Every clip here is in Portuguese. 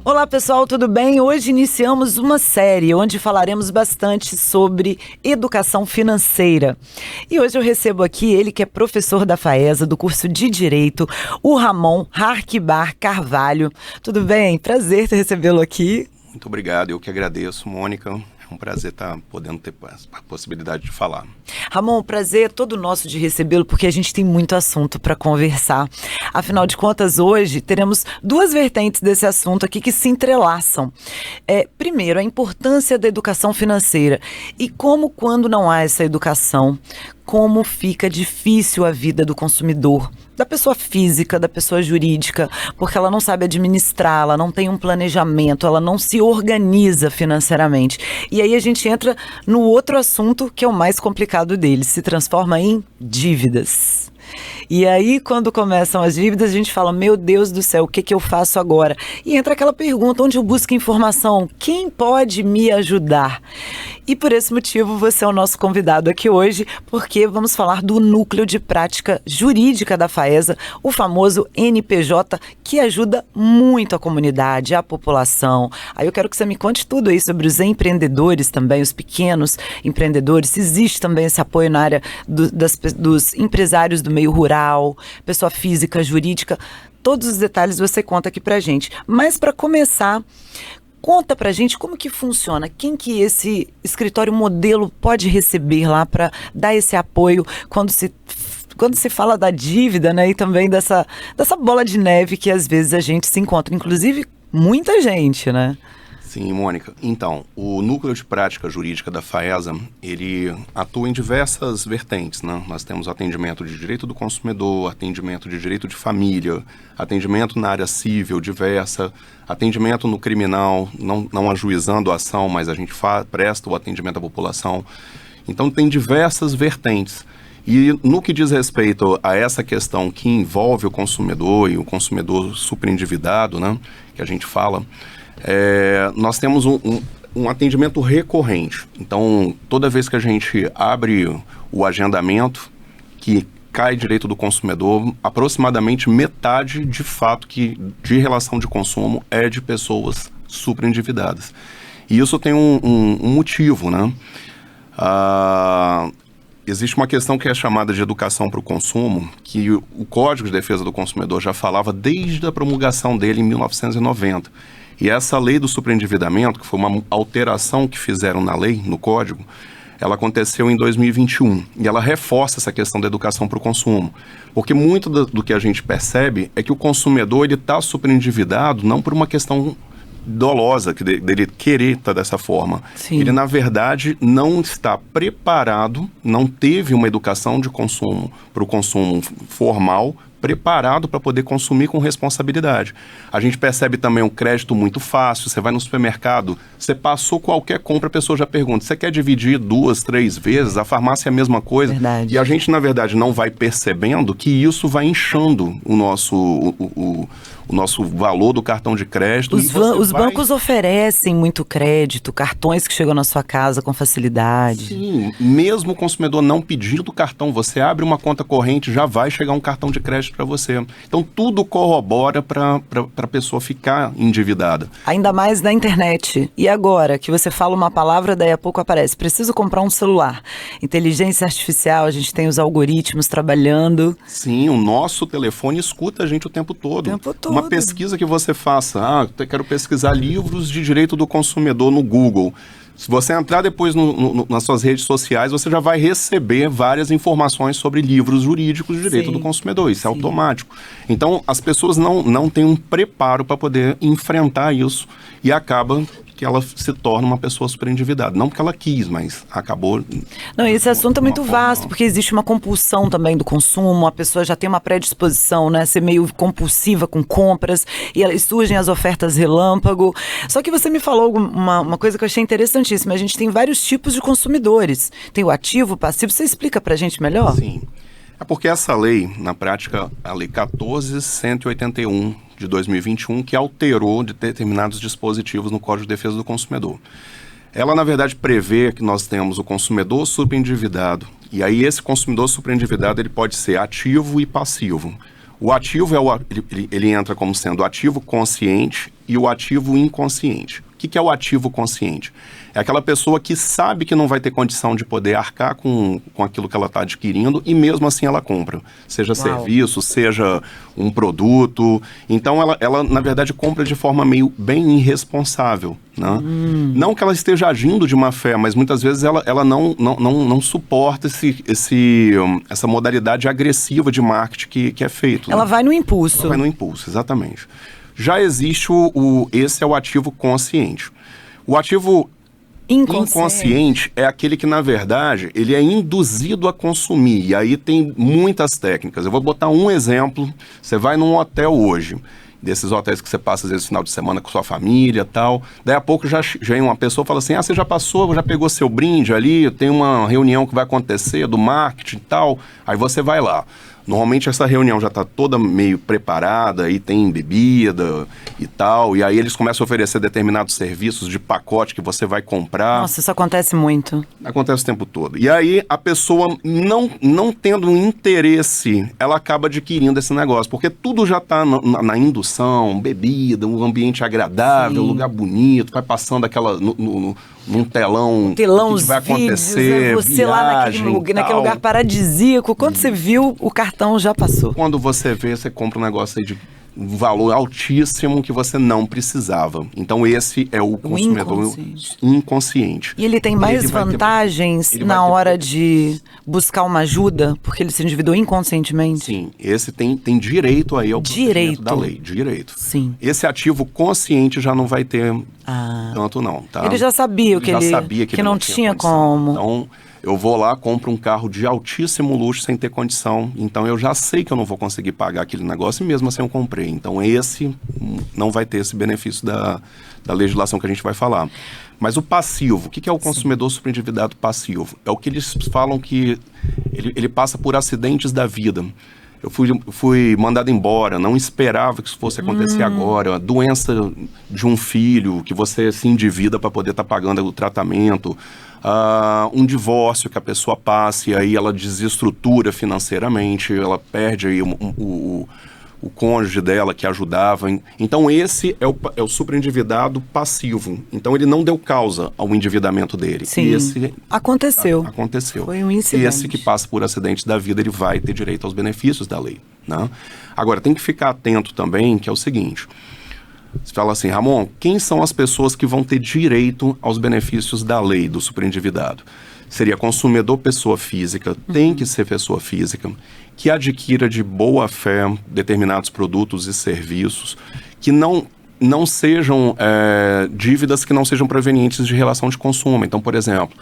Olá pessoal, tudo bem? Hoje iniciamos uma série onde falaremos bastante sobre educação financeira. E hoje eu recebo aqui ele que é professor da FAESA, do curso de Direito, o Ramon Harquibar Carvalho. Tudo bem? Prazer recebê-lo aqui. Muito obrigado, eu que agradeço, Mônica. É um prazer estar podendo ter a possibilidade de falar. Ramon, o prazer é todo nosso de recebê-lo, porque a gente tem muito assunto para conversar. Afinal de contas, hoje teremos duas vertentes desse assunto aqui que se entrelaçam. Primeiro, a importância da educação financeira e como, quando não há essa educação, como fica difícil a vida do consumidor, da pessoa física, da pessoa jurídica, porque ela não sabe administrar, ela não tem um planejamento, ela não se organiza financeiramente. E aí a gente entra no outro assunto que é o mais complicado dele, se transforma em dívidas. E aí, quando começam as dívidas, a gente fala, meu Deus do céu, o que eu faço agora? E entra aquela pergunta, onde eu busco informação? Quem pode me ajudar? E por esse motivo, você é o nosso convidado aqui hoje, porque vamos falar do Núcleo de Prática Jurídica da FAESA, o famoso NPJ, que ajuda muito a comunidade, a população. Aí eu quero que você me conte tudo aí sobre os empreendedores também, os pequenos empreendedores, se existe também esse apoio na área dos empresários do meio rural, pessoa física, jurídica, todos os detalhes você conta aqui pra gente. Mas para começar, conta pra gente como que funciona, quem que esse escritório modelo pode receber lá para dar esse apoio quando se fala da dívida, né, e também dessa bola de neve que às vezes a gente se encontra, inclusive muita gente, né? Sim, Mônica. Então, o Núcleo de Prática Jurídica da FAESA, ele atua em diversas vertentes, né? Nós temos atendimento de direito do consumidor, atendimento de direito de família, atendimento na área civil diversa, atendimento no criminal, não ajuizando a ação, mas a gente presta o atendimento à população. Então, tem diversas vertentes. E no que diz respeito a essa questão que envolve o consumidor e o consumidor superendividado, né, que a gente fala, nós temos um atendimento recorrente. Então, toda vez que a gente abre o agendamento, que cai direito do consumidor, aproximadamente metade, de fato, de relação de consumo é de pessoas superendividadas. E isso tem um motivo, né? Existe uma questão que é chamada de educação para o consumo, que o Código de Defesa do Consumidor já falava desde a promulgação dele em 1990. E essa lei do superendividamento, que foi uma alteração que fizeram na lei, no Código, ela aconteceu em 2021. E ela reforça essa questão da educação para o consumo. Porque muito do que a gente percebe é que o consumidor está superendividado não por uma questão dolosa, dele querer estar dessa forma. Sim. Ele, na verdade, não está preparado, não teve uma educação de consumo para o consumo formal, preparado para poder consumir com responsabilidade. A gente percebe também um crédito muito fácil. Você vai no supermercado, você passou qualquer compra, a pessoa já pergunta, você quer dividir 2, 3 vezes? A farmácia é a mesma coisa. Verdade. E a gente, na verdade, não vai percebendo que isso vai inchando o nosso valor do cartão de crédito. Os bancos oferecem muito crédito, cartões que chegam na sua casa com facilidade. Sim, mesmo o consumidor não pedindo o cartão, você abre uma conta corrente, já vai chegar um cartão de crédito para você. Então, tudo corrobora para a pessoa ficar endividada. Ainda mais na internet. E agora, que você fala uma palavra, daí a pouco aparece, preciso comprar um celular. Inteligência artificial, a gente tem os algoritmos trabalhando. Sim, o nosso telefone escuta a gente o tempo todo. Uma pesquisa que você faça, eu quero pesquisar livros de direito do consumidor no Google. Se você entrar depois nas suas redes sociais, você já vai receber várias informações sobre livros jurídicos de direito do consumidor. Isso é automático. Então, as pessoas não têm um preparo para poder enfrentar isso e acaba que ela se torna uma pessoa superendividada. Não porque ela quis, mas acabou... Não, esse assunto é muito vasto, porque existe uma compulsão também do consumo, a pessoa já tem uma predisposição, né, ser meio compulsiva com compras, e surgem as ofertas relâmpago. Só que você me falou uma coisa que eu achei interessantíssima, a gente tem vários tipos de consumidores. Tem o ativo, o passivo, você explica pra gente melhor? Sim. É porque essa lei, na prática, a Lei 14.181 de 2021, que alterou de determinados dispositivos no Código de Defesa do Consumidor. Ela, na verdade, prevê que nós temos o consumidor superendividado. E aí esse consumidor superendividado ele pode ser ativo e passivo. O ativo ele entra como sendo o ativo consciente e o ativo inconsciente. O que é o ativo consciente? É aquela pessoa que sabe que não vai ter condição de poder arcar com aquilo que ela está adquirindo e mesmo assim ela compra. Seja serviço, seja um produto. Então ela na verdade, compra de forma meio bem irresponsável. Né? Não que ela esteja agindo de má fé, mas muitas vezes ela não suporta essa modalidade agressiva de marketing que é feito. Ela vai no impulso. Ela vai no impulso, exatamente. Já existe esse é o ativo consciente. O ativo inconsciente é aquele que, na verdade, ele é induzido a consumir. E aí tem muitas técnicas. Eu vou botar um exemplo. Você vai num hotel hoje, desses hotéis que você passa, às vezes, no final de semana com sua família e tal. Daí a pouco já uma pessoa fala assim, você já passou, já pegou seu brinde ali, tem uma reunião que vai acontecer do marketing e tal. Aí você vai lá. Normalmente essa reunião já está toda meio preparada e tem bebida e tal, e aí eles começam a oferecer determinados serviços de pacote que você vai comprar. Nossa, isso acontece muito. Acontece o tempo todo. E aí a pessoa não tendo um interesse, ela acaba adquirindo esse negócio, porque tudo já está na indução, bebida, um ambiente agradável, lugar bonito, vai passando aquela... num telão, o que vai acontecer, vídeos, você viagem, lá naquele lugar paradisíaco. Quando você viu, o cartão já passou. Quando você vê, você compra um negócio aí de um valor altíssimo que você não precisava. Então esse é o consumidor inconsciente. E ele tem mais vantagens na hora de buscar uma ajuda, porque ele se endividou inconscientemente? Sim, esse tem direito aí ao procedimento da lei. Direito. Sim. Esse ativo consciente já não vai ter tanto não, tá? Ele já sabia que não tinha como. Então, eu vou lá, compro um carro de altíssimo luxo sem ter condição. Então, eu já sei que eu não vou conseguir pagar aquele negócio e mesmo assim eu comprei. Então, esse não vai ter esse benefício da legislação que a gente vai falar. Mas o passivo, o que é o consumidor superendividado passivo? É o que eles falam que ele passa por acidentes da vida. Eu fui mandado embora, não esperava que isso fosse acontecer agora. A doença de um filho, que você se endivida para poder estar pagando o tratamento. Um divórcio que a pessoa passa e aí ela desestrutura financeiramente, ela perde aí o cônjuge dela que ajudava. Então esse é o superendividado passivo. Então ele não deu causa ao endividamento dele. Sim. E esse aconteceu. Foi um incidente. E esse que passa por acidentes da vida, ele vai ter direito aos benefícios da lei. Né? Agora, tem que ficar atento também, que é o seguinte. Você fala assim, Ramon, quem são as pessoas que vão ter direito aos benefícios da lei do superendividado? Seria consumidor pessoa física, tem que ser pessoa física, que adquira de boa fé determinados produtos e serviços, que não sejam dívidas que não sejam provenientes de relação de consumo. Então, por exemplo,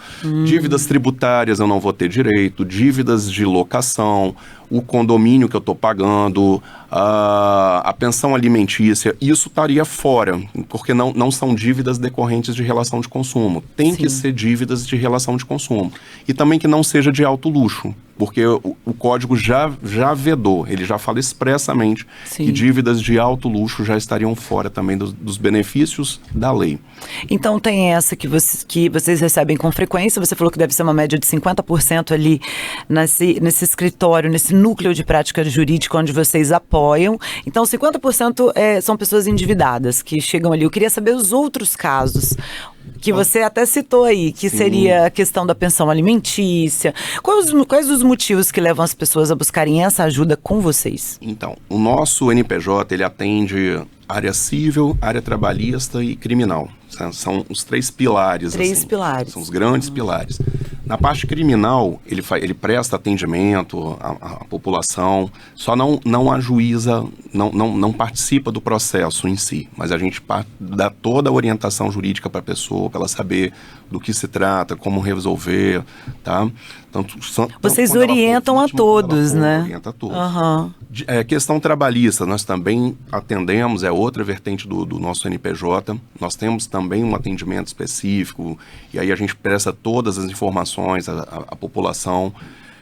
dívidas tributárias eu não vou ter direito, dívidas de locação, o condomínio que eu estou pagando, a pensão alimentícia, isso estaria fora, porque não são dívidas decorrentes de relação de consumo. Tem que ser dívidas de relação de consumo. E também que não seja de alto luxo, porque o código já vedou, ele já fala expressamente que dívidas de alto luxo já estariam fora também dos benefícios da lei. Então tem essa que vocês recebem com frequência, você falou que deve ser uma média de 50% ali nesse escritório, nesse núcleo de prática jurídica onde vocês apoiam. Então 50% são pessoas endividadas que chegam ali. Eu queria saber os outros casos que você até citou aí, que seria a questão da pensão alimentícia. Quais os motivos que levam as pessoas a buscarem essa ajuda com vocês? Então, o nosso NPJ, ele atende área civil, área trabalhista e criminal. São os três pilares. Pilares. São os grandes pilares. Na parte criminal, ele presta atendimento à população, só não ajuiza, não participa do processo em si, mas a gente dá toda a orientação jurídica para a pessoa, para ela saber do que se trata, como resolver, tá? Vocês orientam a todos, né? Orienta a todos. Questão trabalhista, nós também atendemos, é outra vertente do nosso NPJ. Nós temos também um atendimento específico, e aí a gente presta todas as informações à população.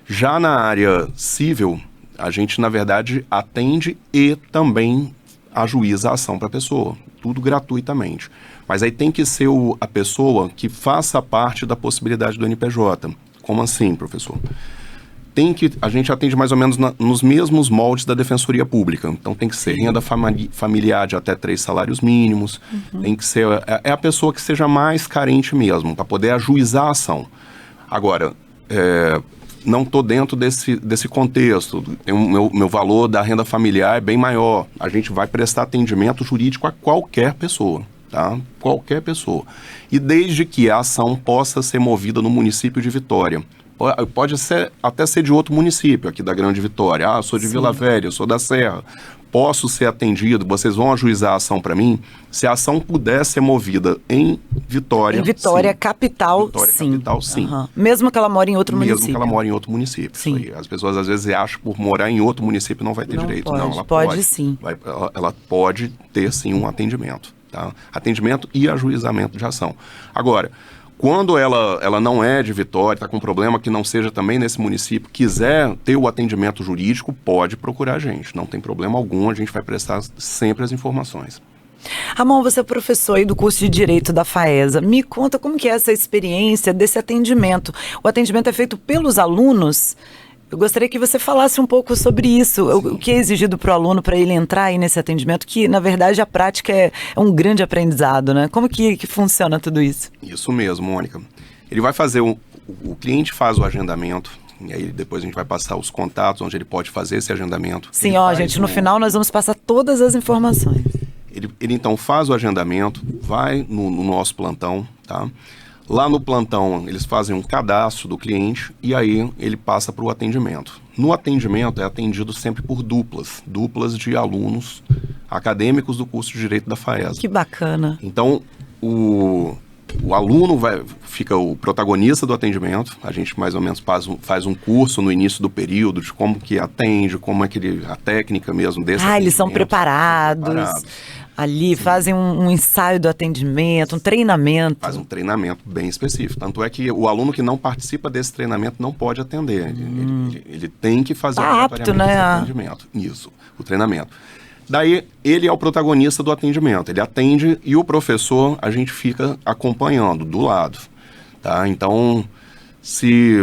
Já na área civil, a gente, na verdade, atende e também ajuiza a ação para a pessoa, tudo gratuitamente. Mas aí tem que ser a pessoa que faça parte da possibilidade do NPJ. Como assim, professor? a gente atende mais ou menos nos mesmos moldes da Defensoria Pública. Então tem que ser renda familiar de até 3 salários mínimos, tem que ser a pessoa que seja mais carente mesmo, para poder ajuizar a ação. Agora, não estou dentro desse contexto, meu valor da renda familiar é bem maior, a gente vai prestar atendimento jurídico a qualquer pessoa. Tá? Qualquer pessoa. E desde que a ação possa ser movida no município de Vitória. Pode até ser de outro município aqui da Grande Vitória. Eu sou de Vila Velha, eu sou da Serra. Posso ser atendido, vocês vão ajuizar a ação para mim? Se a ação puder ser movida em Vitória... Em Vitória, sim. capital, Vitória, sim. Capital, sim. Mesmo que ela mora em outro município. Mesmo que ela mora em outro município. Sim. Isso aí. As pessoas às vezes acham que por morar em outro município não vai ter direito. Pode, não, ela pode sim. Ela pode ter sim um atendimento. Tá? Atendimento e ajuizamento de ação. Agora, quando ela não é de Vitória, está com um problema que não seja também nesse município, quiser ter o atendimento jurídico, pode procurar a gente. Não tem problema algum, a gente vai prestar sempre as informações. Ramon, você é professor aí do curso de Direito da FAESA. Me conta como que é essa experiência desse atendimento. O atendimento é feito pelos alunos? Eu gostaria que você falasse um pouco sobre isso, o que é exigido para o aluno para ele entrar aí nesse atendimento, que na verdade a prática é um grande aprendizado, né? Como que funciona tudo isso? Isso mesmo, Mônica. Ele vai fazer, o cliente faz o agendamento, e aí depois a gente vai passar os contatos onde ele pode fazer esse agendamento. Sim, gente, no final nós vamos passar todas as informações. Ele então faz o agendamento, vai no nosso plantão, tá? Lá no plantão, eles fazem um cadastro do cliente e aí ele passa para o atendimento. No atendimento é atendido sempre por duplas de alunos acadêmicos do curso de Direito da FAESA. Que bacana. Então, o aluno fica o protagonista do atendimento, a gente mais ou menos faz um curso no início do período de como que atende, como é que a técnica mesmo desse atendimento. Eles são preparados. Ali, sim, fazem um ensaio do atendimento, um treinamento. Faz um treinamento bem específico. Tanto é que o aluno que não participa desse treinamento não pode atender. Ele tem que fazer apto, né? Esse atendimento. Isso, o treinamento. Daí, ele é o protagonista do atendimento. Ele atende e o professor, a gente fica acompanhando do lado. Tá? Então, se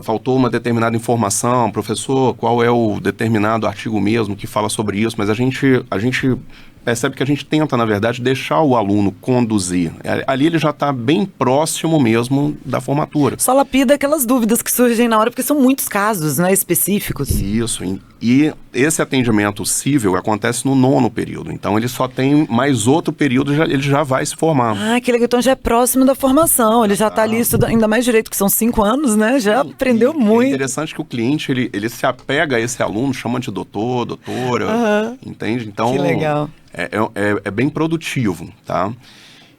faltou uma determinada informação, professor, qual é o determinado artigo mesmo que fala sobre isso, mas a gente percebe que a gente tenta, na verdade, deixar o aluno conduzir. Ali ele já está bem próximo mesmo da formatura. Só lapida aquelas dúvidas que surgem na hora, porque são muitos casos, né, específicos. Isso, e esse atendimento cível acontece no 9º período, então ele só tem mais outro período, ele já vai se formar. Que legal, então já é próximo da formação, ele já está ali estudando, ainda mais direito, que são 5 anos, né, já aprendeu muito. É interessante que o cliente, ele se apega a esse aluno, chama de doutor, doutora, entende? Então, que legal. É bem produtivo, tá?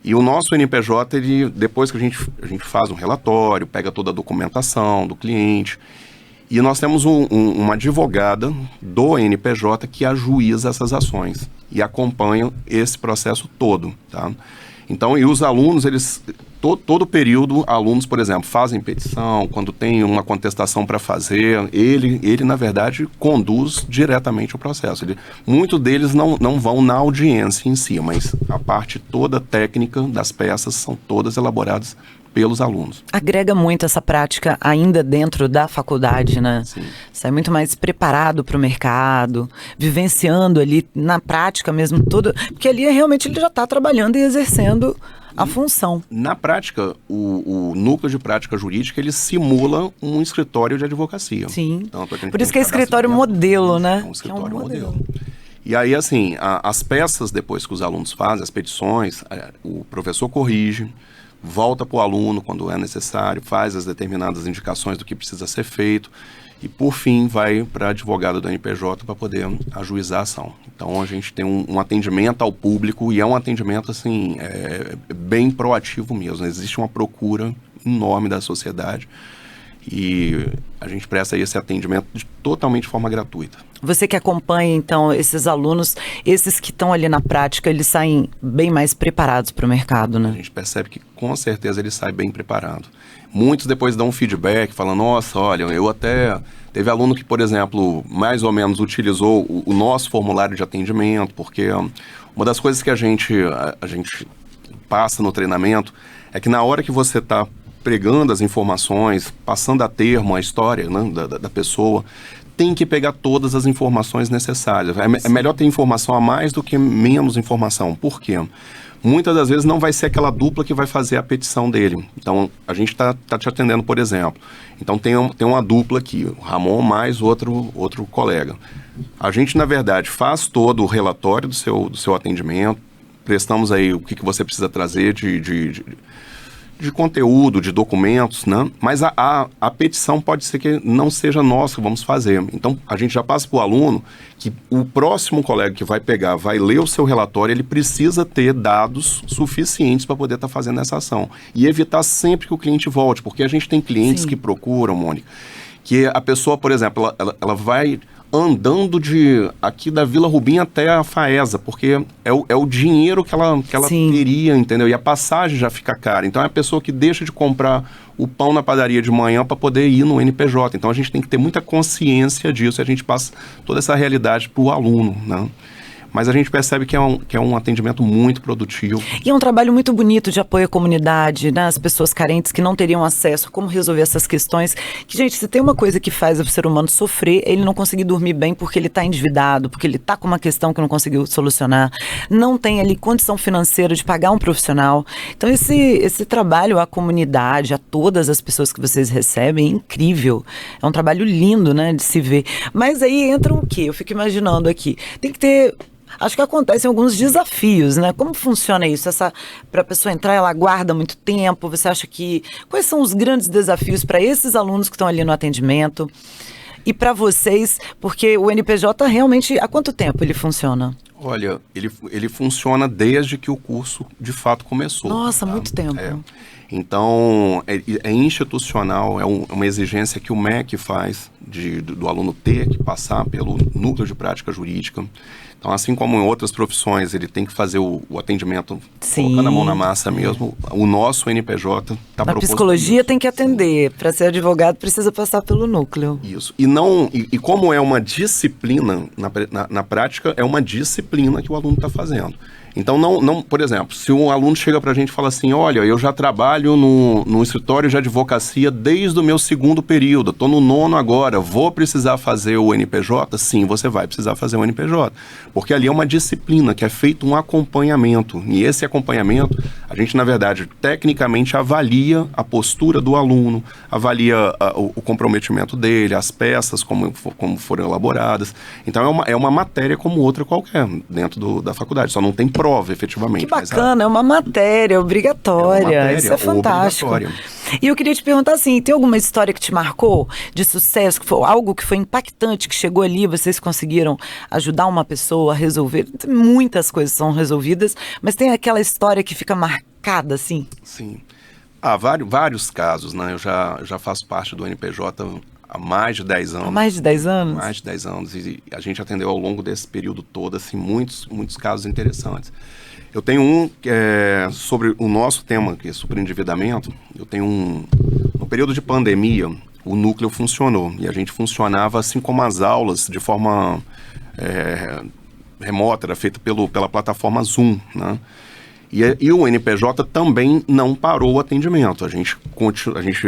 E o nosso NPJ, depois que a gente faz um relatório, pega toda a documentação do cliente, e nós temos uma advogada do NPJ que ajuiza essas ações e acompanha esse processo todo, tá? Então, e os alunos, todo período, alunos, por exemplo, fazem petição, quando tem uma contestação para fazer, ele, na verdade, conduz diretamente o processo. Muitos deles não vão na audiência em si, mas a parte toda técnica das peças são todas elaboradas pelos alunos. Agrega muito essa prática ainda dentro da faculdade, né? Sim. Sai muito mais preparado para o mercado, vivenciando ali na prática mesmo tudo, porque ali realmente ele já está trabalhando e exercendo a função. Na prática, o núcleo de prática jurídica, ele simula um escritório de advocacia. Sim, então, por isso que é escritório modelo, né? É um escritório modelo. E aí, assim, as peças, depois que os alunos fazem, as petições, o professor corrige, volta para o aluno quando é necessário, faz as determinadas indicações do que precisa ser feito e, por fim, vai para a advogada do NPJ para poder ajuizar a ação. Então, a gente tem um atendimento ao público e é um atendimento, assim, bem proativo mesmo. Existe uma procura enorme da sociedade e a gente presta esse atendimento totalmente de forma gratuita. Você que acompanha, então, esses alunos, esses que estão ali na prática, eles saem bem mais preparados para o mercado, né? A gente percebe que, com certeza, ele sai bem preparado. Muitos depois dão um feedback, falam, nossa, olha, teve aluno que, por exemplo, mais ou menos utilizou o nosso formulário de atendimento, porque uma das coisas que a gente passa no treinamento é que na hora que você está pregando as informações, passando a termo a história, né, da pessoa, tem que pegar todas as informações necessárias. É melhor ter informação a mais do que menos informação. Por quê? Muitas das vezes não vai ser aquela dupla que vai fazer a petição dele. Então, a gente está te atendendo, por exemplo. Então, tem uma dupla aqui, o Ramon mais outro colega. A gente, na verdade, faz todo o relatório do seu atendimento, prestamos aí o que você precisa trazer de conteúdo, de documentos, né? Mas a petição pode ser que não seja nós que vamos fazer. Então, a gente já passa para o aluno que o próximo colega que vai pegar, vai ler o seu relatório, ele precisa ter dados suficientes para poder estar fazendo essa ação. E evitar sempre que o cliente volte, porque a gente tem clientes que procuram, Mônica, que a pessoa, por exemplo, ela vai andando aqui da Vila Rubim até a Faesa, porque é o dinheiro que ela teria, entendeu? E a passagem já fica cara. Então é a pessoa que deixa de comprar o pão na padaria de manhã para poder ir no NPJ. Então a gente tem que ter muita consciência disso e a gente passa toda essa realidade para o aluno, né? Mas a gente percebe que é um atendimento muito produtivo. E é um trabalho muito bonito de apoio à comunidade, né? As pessoas carentes que não teriam acesso a como resolver essas questões. Que, gente, se tem uma coisa que faz o ser humano sofrer, é ele não conseguir dormir bem porque ele está endividado, porque ele está com uma questão que não conseguiu solucionar, não tem ali condição financeira de pagar um profissional. Então, esse trabalho à comunidade, a todas as pessoas que vocês recebem, é incrível. É um trabalho lindo, né, de se ver. Mas aí entra o quê? Eu fico imaginando aqui. Tem que ter... Acho que acontecem alguns desafios, né? Como funciona isso? Para a pessoa entrar, ela aguarda muito tempo? Você acha que... Quais são os grandes desafios para esses alunos que estão ali no atendimento? E para vocês, porque o NPJ realmente... Há quanto tempo ele funciona? Olha, ele funciona desde que o curso de fato começou. Nossa, muito tempo. Então, é institucional, é uma exigência que o MEC faz do aluno ter que passar pelo núcleo de prática jurídica. Então, assim como em outras profissões, ele tem que fazer o atendimento colocando a mão na massa mesmo, o nosso NPJ está proposto. Na psicologia tem que atender, para ser advogado precisa passar pelo núcleo. Isso, e como é uma disciplina, na prática, é uma disciplina que o aluno está fazendo. Então, não, por exemplo, se um aluno chega para a gente e fala assim, olha, eu já trabalho no escritório de advocacia desde o meu 2º período, estou no 9º agora, vou precisar fazer o NPJ? Sim, você vai precisar fazer o NPJ, porque ali é uma disciplina que é feito um acompanhamento, e esse acompanhamento, a gente, na verdade, tecnicamente avalia a postura do aluno, avalia o comprometimento dele, as peças, como foram elaboradas. Então, é uma matéria como outra qualquer dentro da faculdade, só não tem prova, efetivamente. Que bacana, é uma matéria obrigatória. Isso é fantástico. E eu queria te perguntar assim, tem alguma história que te marcou de sucesso, que foi algo que foi impactante, que chegou ali, vocês conseguiram ajudar uma pessoa a resolver? Muitas coisas são resolvidas, mas tem aquela história que fica marcada, assim? Sim. Vários casos, né? Eu já faço parte do NPJ há mais de 10 anos. Há mais de 10 anos? Mais de 10 anos. E a gente atendeu ao longo desse período todo, assim, muitos casos interessantes. Eu tenho um que é sobre o nosso tema, que é superendividamento. Eu tenho no período de pandemia, o núcleo funcionou. E a gente funcionava assim como as aulas, de forma remota, era feita pela plataforma Zoom, né? E o NPJ também não parou o atendimento. A gente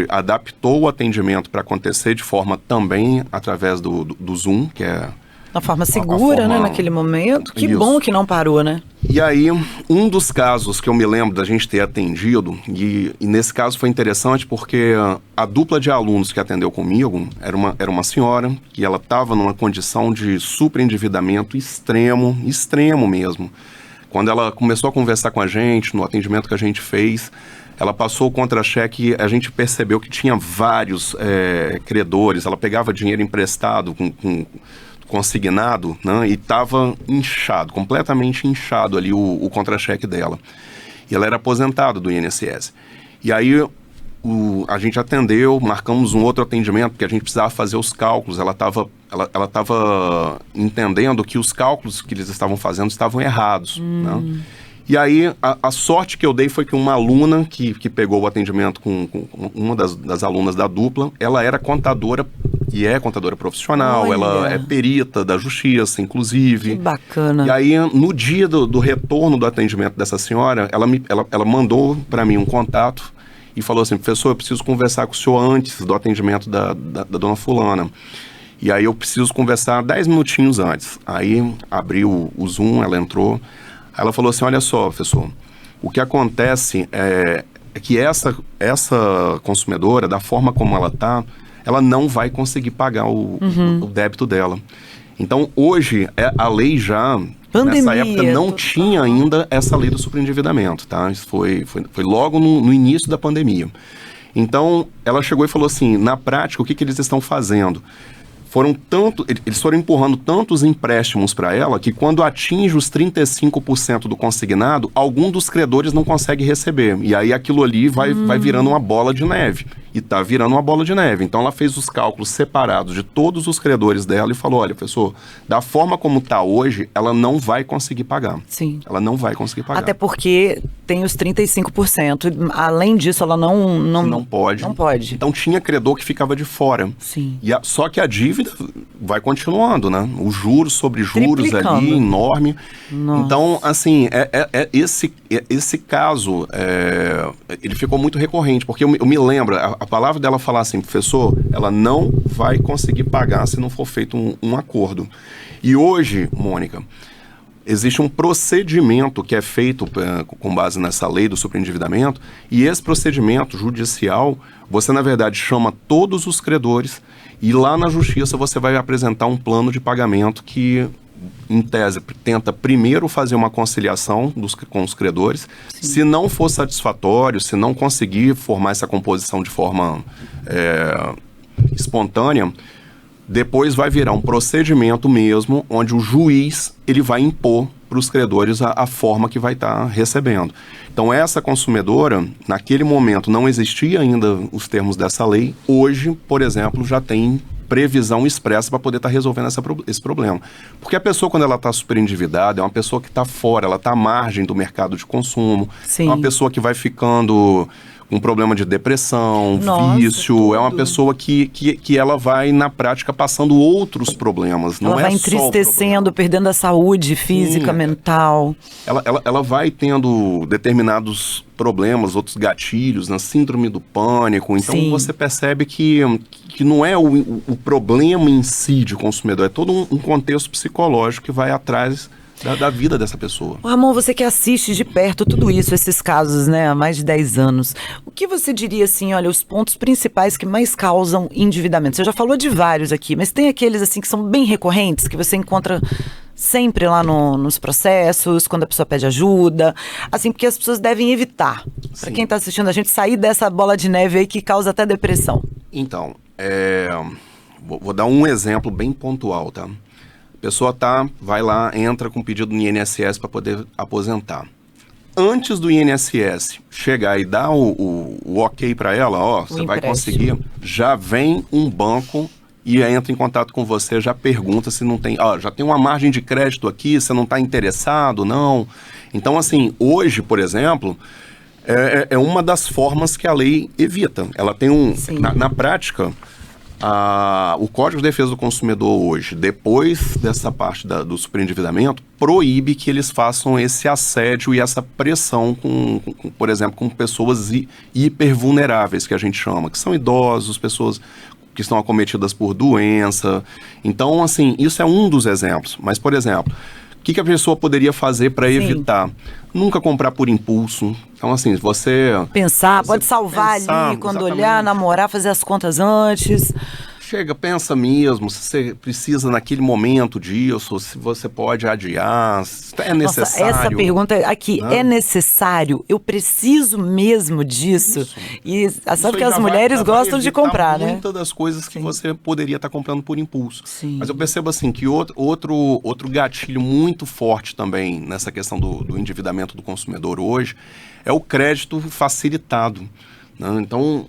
adaptou o atendimento para acontecer de forma também através do Zoom, que é... Uma forma segura, né, naquele momento. Que isso. Bom que não parou, né? E aí, um dos casos que eu me lembro da gente ter atendido, e nesse caso foi interessante porque a dupla de alunos que atendeu comigo era uma senhora que ela estava numa condição de superendividamento extremo mesmo. Quando ela começou a conversar com a gente, no atendimento que a gente fez, ela passou o contra-cheque, a gente percebeu que tinha vários credores, ela pegava dinheiro emprestado consignado, né, e estava inchado, completamente inchado ali o contra-cheque dela. E ela era aposentada do INSS. E aí a gente atendeu, marcamos um outro atendimento, porque a gente precisava fazer os cálculos. Ela estava entendendo que os cálculos que eles estavam fazendo estavam errados, né? E aí, a sorte que eu dei foi que uma aluna que pegou o atendimento com uma das alunas da dupla, ela era contadora, e é contadora profissional. Olha. Ela é perita da justiça, inclusive. Que bacana. E aí, no dia do retorno do atendimento dessa senhora, ela mandou para mim um contato, e falou assim, professor, eu preciso conversar com o senhor antes do atendimento da dona fulana. E aí eu preciso conversar 10 minutinhos antes. Aí abriu o Zoom, ela entrou. Aí ela falou assim, olha só, professor, o que acontece é que essa consumidora, da forma como ela está, ela não vai conseguir pagar o débito dela. Então, hoje, a lei já, nessa época, não tinha ainda essa lei do superendividamento, tá? Isso foi logo no início da pandemia. Então, ela chegou e falou assim, na prática, o que eles estão fazendo? Eles foram empurrando tantos empréstimos para ela que quando atinge os 35% do consignado, algum dos credores não consegue receber. E aí aquilo ali vai virando uma bola de neve. E tá virando uma bola de neve. Então ela fez os cálculos separados de todos os credores dela e falou, olha, professor, da forma como tá hoje, ela não vai conseguir pagar. Sim. Ela não vai conseguir pagar. Até porque tem os 35%. Além disso, ela não pode. Não pode. Então tinha credor que ficava de fora. Sim. Só que a dívida vai continuando, né? Os juros sobre juros ali, enorme. Nossa. Então, assim, esse caso, ele ficou muito recorrente, porque eu me lembro, a palavra dela falar assim, professor, ela não vai conseguir pagar se não for feito um acordo. E hoje, Mônica, existe um procedimento que é feito com base nessa lei do superendividamento, e esse procedimento judicial, você, na verdade, chama todos os credores e lá na justiça você vai apresentar um plano de pagamento que, em tese, tenta primeiro fazer uma conciliação com os credores. Sim. Se não for satisfatório, se não conseguir formar essa composição de forma espontânea, depois vai virar um procedimento mesmo, onde o juiz ele vai impor para os credores a forma que vai estar recebendo. Então essa consumidora, naquele momento não existia ainda os termos dessa lei, hoje, por exemplo, já tem previsão expressa para poder estar resolvendo esse problema. Porque a pessoa, quando ela está super endividada, é uma pessoa que está fora, ela está à margem do mercado de consumo. Sim. É uma pessoa que vai ficando com problema de depressão, vício. Tudo. É uma pessoa que ela vai, na prática, passando outros problemas. Ela vai entristecendo, perdendo a saúde física, mental. Ela vai tendo determinados problemas, outros gatilhos, na síndrome do pânico. Então, Sim. você percebe que não é o problema em si de consumidor, é todo um contexto psicológico que vai atrás da vida dessa pessoa. Ramon, você que assiste de perto tudo isso, esses casos, né, há mais de 10 anos, o que você diria, assim, olha, os pontos principais que mais causam endividamento? Você já falou de vários aqui, mas tem aqueles, assim, que são bem recorrentes, que você encontra sempre lá nos processos, quando a pessoa pede ajuda, assim, porque as pessoas devem evitar, para quem está assistindo a gente, sair dessa bola de neve aí que causa até depressão. Então, vou dar um exemplo bem pontual, tá? A pessoa vai lá, entra com pedido no INSS para poder aposentar. Antes do INSS chegar e dar o ok para ela, você vai conseguir, já vem um banco e entra em contato com você, já pergunta se não tem, já tem uma margem de crédito aqui, você não está interessado, não. Então, assim, hoje, por exemplo, é uma das formas que a lei evita. Ela tem na prática, o Código de Defesa do Consumidor hoje, depois dessa parte do superendividamento, proíbe que eles façam esse assédio e essa pressão, por exemplo, com pessoas hipervulneráveis, que a gente chama, que são idosos, pessoas que estão acometidas por doença. Então, assim, isso é um dos exemplos. Mas, por exemplo, o que a pessoa poderia fazer para evitar? Nunca comprar por impulso. Então, assim, você pode salvar ali, quando olhar, namorar, fazer as contas antes. Chega, pensa mesmo, se você precisa naquele momento disso, se você pode adiar, é necessário. Nossa, essa pergunta aqui, é necessário? Eu preciso mesmo disso? Isso. E sabe que as mulheres gostam de comprar, né? Muitas das coisas que você poderia estar comprando por impulso. Sim. Mas eu percebo assim que outro gatilho muito forte também nessa questão do endividamento do consumidor hoje é o crédito facilitado, né? Então,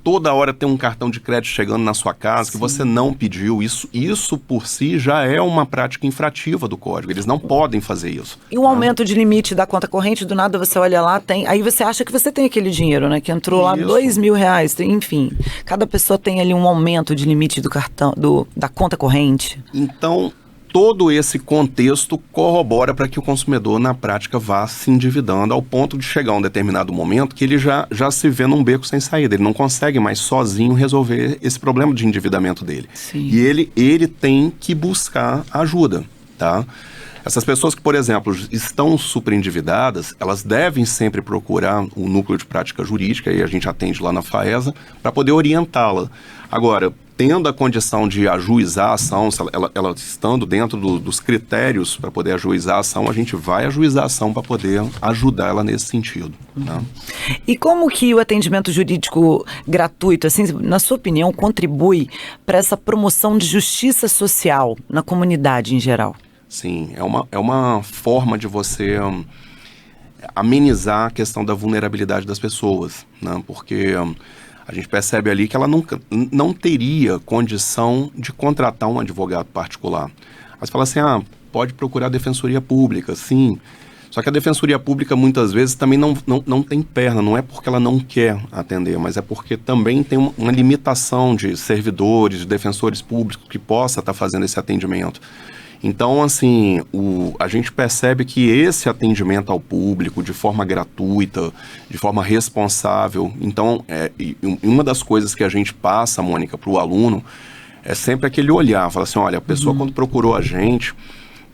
toda hora tem um cartão de crédito chegando na sua casa que você não pediu. Isso por si já é uma prática infrativa do Código. Eles não podem fazer isso. E um aumento de limite da conta corrente, do nada você olha lá, aí você acha que você tem aquele dinheiro, né? Que entrou lá R$2.000, enfim. Cada pessoa tem ali um aumento de limite do cartão, da conta corrente. Então, todo esse contexto corrobora para que o consumidor, na prática, vá se endividando ao ponto de chegar a um determinado momento que ele já se vê num beco sem saída. Ele não consegue mais sozinho resolver esse problema de endividamento dele. Sim. E ele tem que buscar ajuda, tá? Essas pessoas que, por exemplo, estão super endividadas, elas devem sempre procurar o núcleo de prática jurídica, e a gente atende lá na FAESA, para poder orientá-la. Agora, tendo a condição de ajuizar a ação, ela estando dentro dos critérios para poder ajuizar a ação, a gente vai ajuizar a ação para poder ajudar ela nesse sentido. Né? E como que o atendimento jurídico gratuito, assim, na sua opinião, contribui para essa promoção de justiça social na comunidade em geral? Sim, é uma forma de você amenizar a questão da vulnerabilidade das pessoas, né? Porque a gente percebe ali que ela não teria condição de contratar um advogado particular. Aí você fala assim, pode procurar a Defensoria Pública, sim. Só que a Defensoria Pública muitas vezes também não tem perna, não é porque ela não quer atender, mas é porque também tem uma limitação de servidores, de defensores públicos que possa estar fazendo esse atendimento. Então, assim, a gente percebe que esse atendimento ao público de forma gratuita, de forma responsável, então, uma das coisas que a gente passa, Mônica, para o aluno, é sempre aquele olhar, fala assim, olha, a pessoa quando procurou a gente,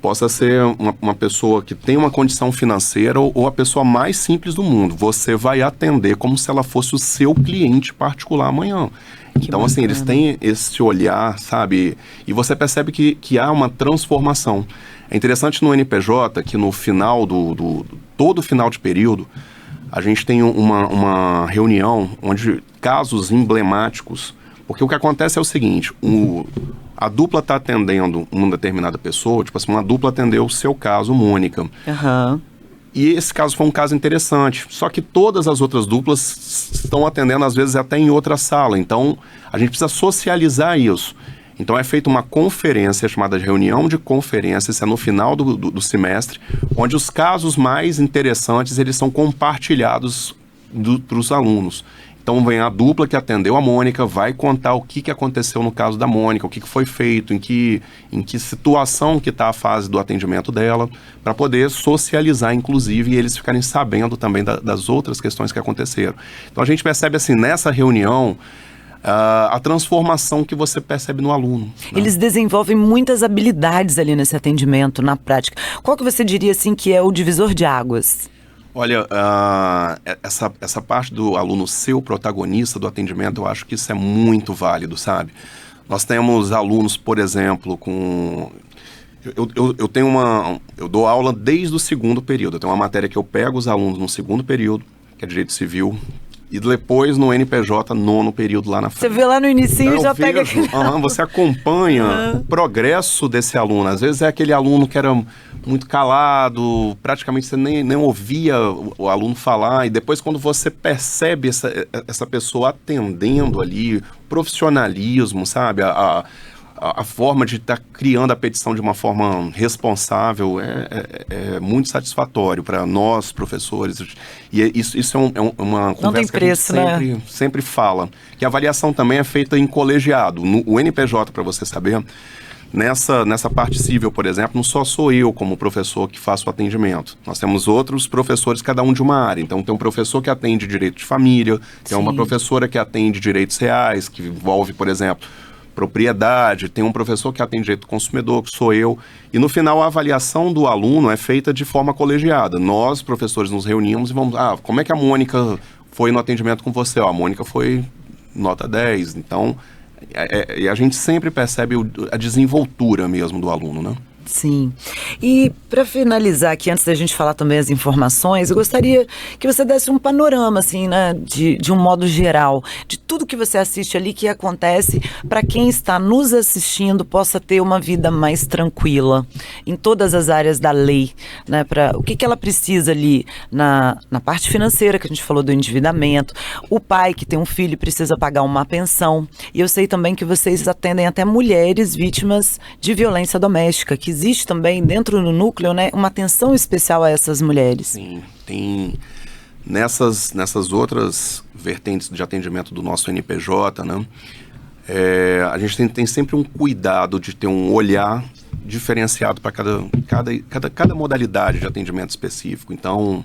possa ser uma pessoa que tem uma condição financeira ou a pessoa mais simples do mundo, você vai atender como se ela fosse o seu cliente particular amanhã. Então, assim, eles têm esse olhar, sabe? E você percebe que há uma transformação. É interessante no NPJ que no final todo final de período, a gente tem uma reunião onde casos emblemáticos, porque o que acontece é o seguinte, a dupla está atendendo uma determinada pessoa, tipo assim, uma dupla atendeu o seu caso, Mônica. Uhum. E esse caso foi um caso interessante, só que todas as outras duplas estão atendendo, às vezes, até em outra sala. Então, a gente precisa socializar isso. Então, é feita uma conferência chamada de reunião de conferência, isso é no final do semestre, onde os casos mais interessantes, eles são compartilhados para os alunos. Então, vem a dupla que atendeu a Mônica, vai contar o que aconteceu no caso da Mônica, o que foi feito, em que situação que está a fase do atendimento dela, para poder socializar, inclusive, e eles ficarem sabendo também das outras questões que aconteceram. Então, a gente percebe, assim, nessa reunião, a transformação que você percebe no aluno. Né? Eles desenvolvem muitas habilidades ali nesse atendimento, na prática. Qual que você diria, assim, que é o divisor de águas? Olha, essa parte do aluno ser o protagonista do atendimento, eu acho que isso é muito válido, sabe? Nós temos alunos, por exemplo, eu dou aula desde o segundo período. Eu tenho uma matéria que eu pego os alunos no segundo período, que é Direito Civil, e depois no NPJ, nono período lá na frente. Você vê lá no inicinho e já pega aquele... Você acompanha o progresso desse aluno. Às vezes é aquele aluno que era muito calado, praticamente você nem ouvia o aluno falar, e depois quando você percebe essa pessoa atendendo ali, profissionalismo, sabe? A forma de estar criando a petição de uma forma responsável é muito satisfatório para nós, professores. E isso é uma conversa que a gente sempre fala. Que a avaliação também é feita em colegiado. O NPJ, para você saber, nessa parte civil, por exemplo, não só sou eu como professor que faço o atendimento. Nós temos outros professores, cada um de uma área. Então, tem um professor que atende direito de família, tem uma professora que atende direitos reais, que envolve, por exemplo, propriedade, tem um professor que atende direito do consumidor, que sou eu, e no final a avaliação do aluno é feita de forma colegiada. Nós, professores, nos reunimos e vamos, como é que a Mônica foi no atendimento com você? A Mônica foi nota 10, então, a gente sempre percebe a desenvoltura mesmo do aluno, né? Sim. E para finalizar aqui, antes da gente falar também as informações, eu gostaria que você desse um panorama, assim, né, de um modo geral, de tudo que você assiste ali, que acontece, para quem está nos assistindo possa ter uma vida mais tranquila, em todas as áreas da lei, né, o que ela precisa ali na parte financeira, que a gente falou do endividamento, o pai que tem um filho precisa pagar uma pensão, e eu sei também que vocês atendem até mulheres vítimas de violência doméstica, que existe também dentro do núcleo, né, uma atenção especial a essas mulheres. Sim, tem nessas outras vertentes de atendimento do nosso NPJ, né, a gente tem sempre um cuidado de ter um olhar diferenciado para cada modalidade de atendimento específico. Então,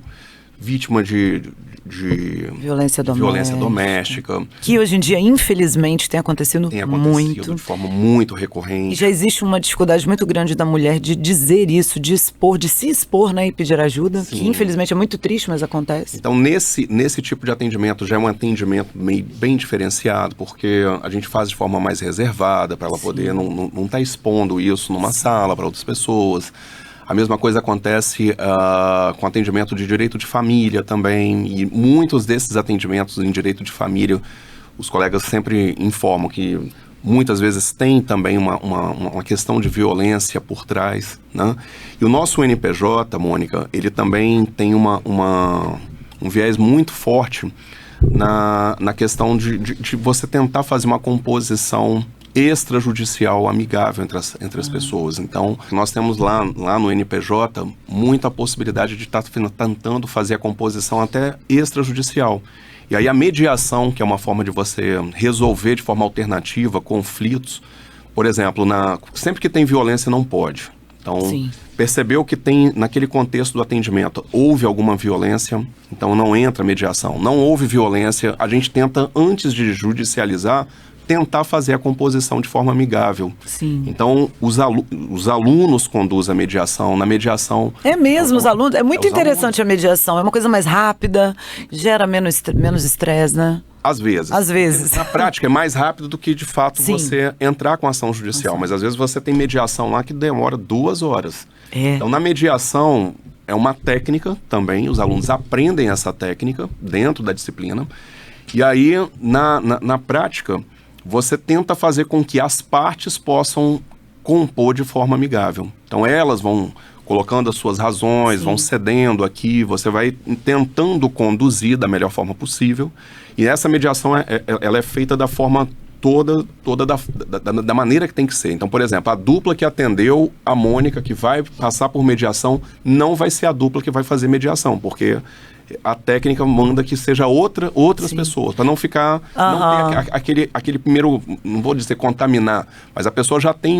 vítima de violência doméstica. Que hoje em dia, infelizmente, tem acontecido muito. De forma muito recorrente. E já existe uma dificuldade muito grande da mulher de dizer isso, de se expor, né, e pedir ajuda. Sim. Que infelizmente é muito triste, mas acontece. Então, nesse tipo de atendimento, já é um atendimento bem diferenciado, porque a gente faz de forma mais reservada, para ela poder não estar expondo isso numa sala para outras pessoas. A mesma coisa acontece com atendimento de direito de família também, e muitos desses atendimentos em direito de família, os colegas sempre informam que muitas vezes tem também uma questão de violência por trás, né? E o nosso NPJ, Mônica, ele também tem um viés muito forte na questão de você tentar fazer uma composição extrajudicial amigável entre as pessoas. Então, nós temos lá no NPJ muita possibilidade de estar tentando fazer a composição até extrajudicial. E aí a mediação, que é uma forma de você resolver de forma alternativa conflitos, por exemplo, sempre que tem violência não pode. Então, percebeu que tem, naquele contexto do atendimento, houve alguma violência, então não entra mediação. Não houve violência, a gente tenta, antes de judicializar, tentar fazer a composição de forma amigável. Sim. Então, os alunos conduzem a mediação. Na mediação... É mesmo, os alunos... É muito interessante a mediação. É uma coisa mais rápida, gera menos estresse, né? Às vezes. Às vezes. Na prática, é mais rápido do que, de fato, você entrar com ação judicial. Mas, às vezes, você tem mediação lá que demora 2 horas. Então, na mediação, é uma técnica também. Os alunos aprendem essa técnica dentro da disciplina. E aí, na prática, você tenta fazer com que as partes possam compor de forma amigável. Então, elas vão colocando as suas razões, vão cedendo aqui, você vai tentando conduzir da melhor forma possível. E essa mediação, ela é feita da forma toda da maneira que tem que ser. Então, por exemplo, a dupla que atendeu a Mônica, que vai passar por mediação, não vai ser a dupla que vai fazer mediação, porque a técnica manda que seja outras pessoas, para não ficar, não ter aquele primeiro, não vou dizer contaminar, mas a pessoa já tem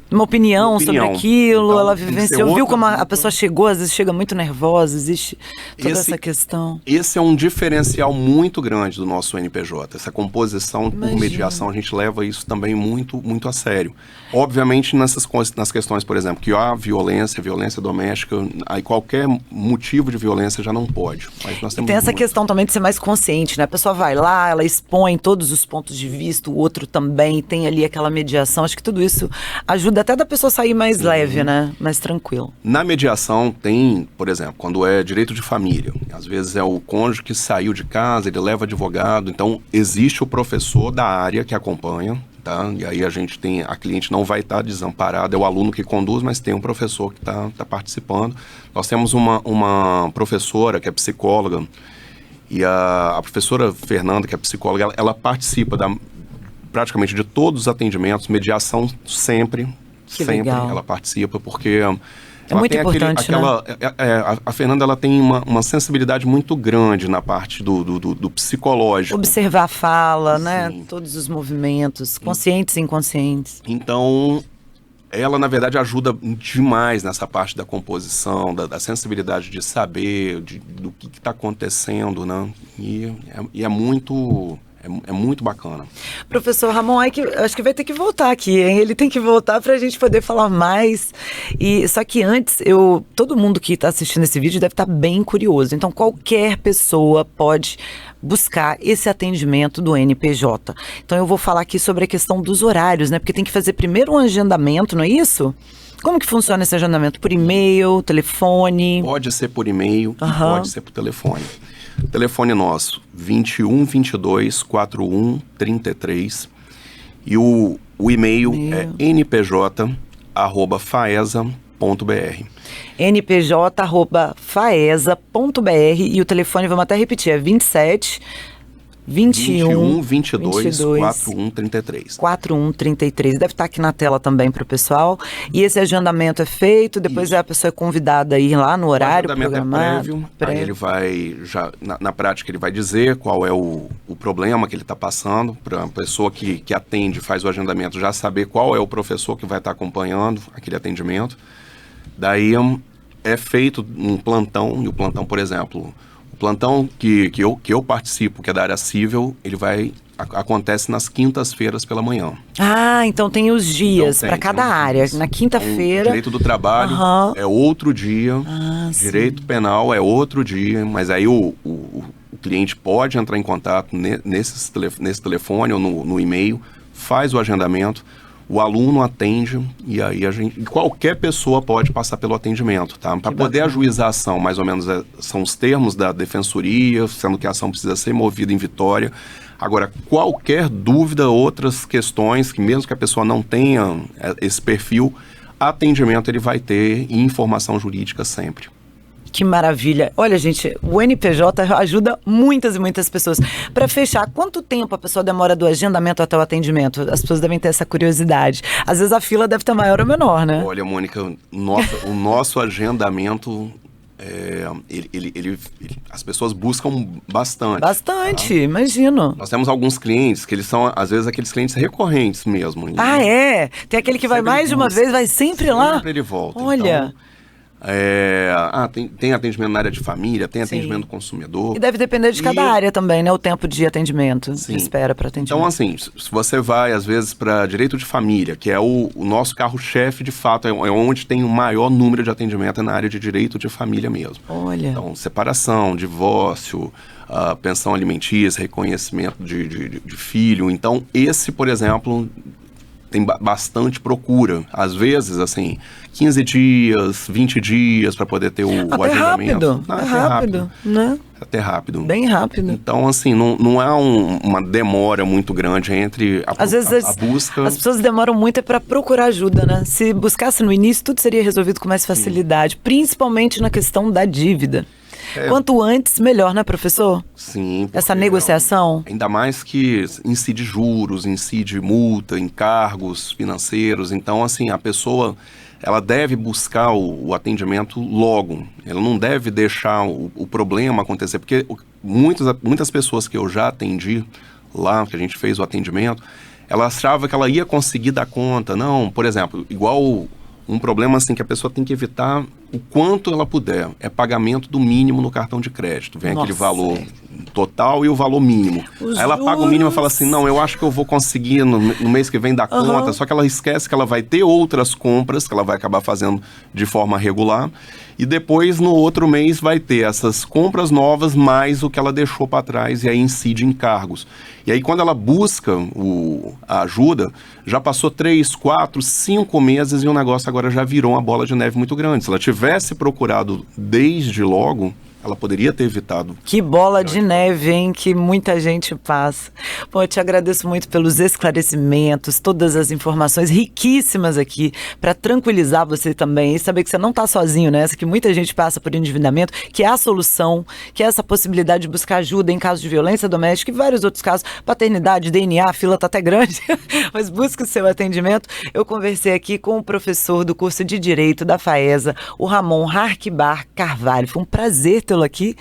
uma opinião sobre aquilo, então, ela vivenciou, viu como a pessoa chegou, às vezes chega muito nervosa, existe toda essa questão. Esse é um diferencial muito grande do nosso NPJ, essa composição por mediação, a gente leva isso também muito, muito a sério. Obviamente nas questões, por exemplo, que há violência doméstica, aí qualquer motivo de violência já não pode. Mas nós temos tem essa questão também de ser mais consciente, né? A pessoa vai lá, ela expõe todos os pontos de vista, o outro também, tem ali aquela mediação, acho que tudo isso ajuda até da pessoa sair mais leve, né? Mais tranquilo. Na mediação tem, por exemplo, quando é direito de família, às vezes é o cônjuge que saiu de casa, ele leva advogado, então existe o professor da área que acompanha, tá? E aí a cliente não vai estar desamparada, é o aluno que conduz, mas tem um professor que está participando. Nós temos uma professora que é psicóloga, e a professora Fernanda, que é psicóloga, ela participa praticamente de todos os atendimentos, mediação sempre. Legal. Ela participa, porque é muito importante, né? A Fernanda, ela tem uma sensibilidade muito grande na parte do psicológico. Observar a fala, né? Todos os movimentos, conscientes e inconscientes. Então, ela, na verdade, ajuda demais nessa parte da composição, da sensibilidade de saber do que está acontecendo, né? E é muito... É muito bacana. Professor Ramon, acho que vai ter que voltar aqui, hein? Ele tem que voltar para a gente poder falar mais. Só que antes, todo mundo que está assistindo esse vídeo deve estar bem curioso. Então, qualquer pessoa pode buscar esse atendimento do NPJ. Então, eu vou falar aqui sobre a questão dos horários, né? Porque tem que fazer primeiro um agendamento, não é isso? Como que funciona esse agendamento? Por e-mail, telefone? Pode ser por e-mail, pode ser por telefone. Telefone nosso, 21 22 41 33. E o e-mail é npj@faesa.br. npj@faesa.br. E o telefone, vamos até repetir, é 27 21 22 41 33. 4133. Deve estar aqui na tela também para o pessoal. E esse agendamento é feito, depois a pessoa é convidada a ir lá no horário programado. É prévio. Aí ele vai, já na prática, ele vai dizer qual é o problema que ele está passando, para a pessoa que atende, faz o agendamento, já saber qual é o professor que vai estar acompanhando aquele atendimento. Daí é feito um plantão, e o plantão, por exemplo, o plantão que eu participo, que é da área civil, ele acontece nas quintas-feiras pela manhã. Ah, então tem os dias para cada área. Na quinta-feira... Direito do trabalho é outro dia, direito penal é outro dia, mas aí o cliente pode entrar em contato nesse telefone ou no e-mail, faz o agendamento, o aluno atende e aí qualquer pessoa pode passar pelo atendimento, tá? Para poder ajuizar a ação, mais ou menos são os termos da defensoria, sendo que a ação precisa ser movida em vitória. Agora, qualquer dúvida, outras questões, que mesmo que a pessoa não tenha esse perfil, atendimento ele vai ter e informação jurídica sempre. Que maravilha. Olha, gente, o NPJ ajuda muitas e muitas pessoas. Para fechar, quanto tempo a pessoa demora do agendamento até o atendimento? As pessoas devem ter essa curiosidade. Às vezes a fila deve estar maior ou menor, né? Olha, Mônica, o nosso agendamento... as pessoas buscam bastante. Bastante, tá? Imagino. Nós temos alguns clientes que eles são, às vezes, aqueles clientes recorrentes mesmo. Ah, é? Tem aquele que vai mais de uma vez, vai sempre lá? Sempre ele volta. Olha... tem atendimento na área de família, tem atendimento do consumidor. E deve depender de cada área também, né? O tempo de atendimento, de espera para atendimento. Então, assim, se você vai, às vezes, para direito de família, que é o nosso carro-chefe, de fato, é onde tem o maior número de atendimento, é na área de direito de família mesmo. Olha. Então, separação, divórcio, pensão alimentícia, reconhecimento de filho. Então, esse, por exemplo... tem bastante procura. Às vezes, assim, 15 dias, 20 dias para poder ter o agendamento. Até rápido, né? Até rápido. Bem rápido. Então, assim, não é uma demora muito grande entre Às vezes, a busca... As pessoas demoram muito para procurar ajuda, né? Se buscasse no início, tudo seria resolvido com mais facilidade, principalmente na questão da dívida. Quanto antes, melhor, né, professor? Sim. Essa negociação? Ainda mais que incide juros, incide multa, encargos financeiros. Então, assim, a pessoa, ela deve buscar o atendimento logo. Ela não deve deixar o problema acontecer. Porque muitas pessoas que eu já atendi lá, que a gente fez o atendimento, ela achava que ela ia conseguir dar conta. Não, por exemplo, igual... um problema assim que a pessoa tem que evitar o quanto ela puder. É pagamento do mínimo no cartão de crédito. Vem aquele valor total e o valor mínimo. Aí ela paga o mínimo e fala assim, não, eu acho que eu vou conseguir no mês que vem dar conta. Só que ela esquece que ela vai ter outras compras que ela vai acabar fazendo de forma regular. E depois, no outro mês, vai ter essas compras novas mais o que ela deixou para trás e aí incide encargos. E aí, quando ela busca a ajuda, já passou 3, 4, 5 meses e o negócio agora já virou uma bola de neve muito grande. Se ela tivesse procurado desde logo, ela poderia ter evitado. Que bola de neve, hein? Que muita gente passa. Bom, eu te agradeço muito pelos esclarecimentos, todas as informações riquíssimas aqui, para tranquilizar você também e saber que você não está sozinho nessa, que muita gente passa por endividamento, que é a solução, que é essa possibilidade de buscar ajuda em casos de violência doméstica e vários outros casos, paternidade, DNA, a fila está até grande, mas busque o seu atendimento. Eu conversei aqui com o professor do curso de Direito da FAESA, o Ramon Harquibar Carvalho. Foi um prazer tê-lo aqui.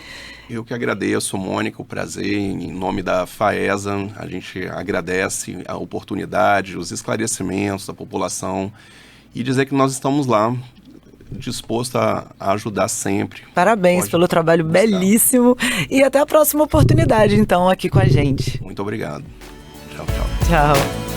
Eu que agradeço, Mônica, o prazer, em nome da FAESA, a gente agradece a oportunidade, os esclarecimentos da população e dizer que nós estamos lá, disposto a ajudar sempre. Parabéns pelo trabalho belíssimo e até a próxima oportunidade, então, aqui com a gente. Muito obrigado. Tchau, tchau. Tchau.